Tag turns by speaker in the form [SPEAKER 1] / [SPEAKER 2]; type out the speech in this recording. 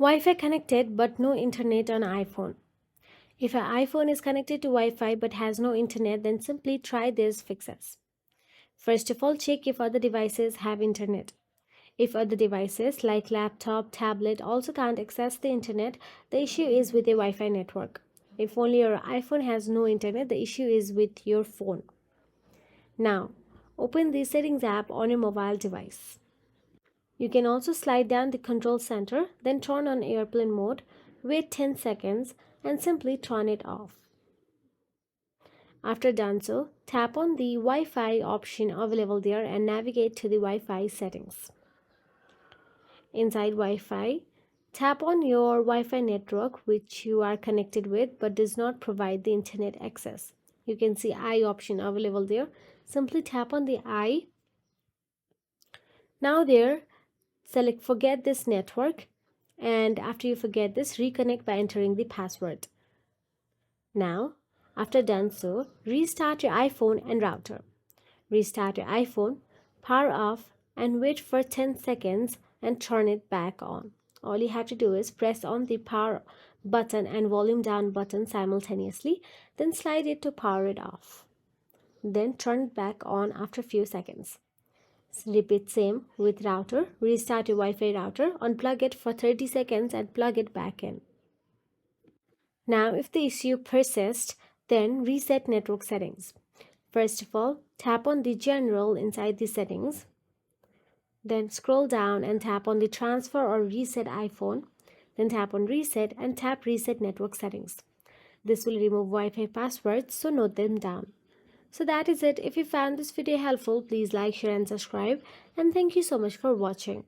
[SPEAKER 1] Wi-Fi connected but no internet on iPhone. If your iPhone is connected to Wi-Fi but has no internet, then simply try these fixes. First of all, check if other devices have internet. If other devices like laptop, tablet also can't access the internet, the issue is with a Wi-Fi network. If only your iPhone has no internet, the issue is with your phone. Now, open the Settings app on your mobile device. You can also slide down the control center, then turn on airplane mode, wait 10 seconds, and simply turn it off. After done so, tap on the Wi-Fi option available there and navigate to the Wi-Fi settings. Inside Wi-Fi, tap on your Wi-Fi network which you are connected with but does not provide the internet access. You can see I option available there. Simply tap on the I. Now there, select forget this network, and after you forget this, reconnect by entering the password. Now, after done so, restart your iPhone and router. Restart your iPhone, power off, and wait for 10 seconds and turn it back on. All you have to do is press on the power button and volume down button simultaneously, then slide it to power it off. Then turn it back on after a few seconds. Repeat same with router. Restart your Wi-Fi router, unplug it for 30 seconds and plug it back in. Now if the issue persists, then reset network settings. First of all, tap on the General inside the settings. Then scroll down and tap on the Transfer or Reset iPhone. Then tap on Reset and tap Reset Network Settings. This will remove Wi-Fi passwords, so note them down. So that is it. If you found this video helpful, please like, share and subscribe. And thank you so much for watching.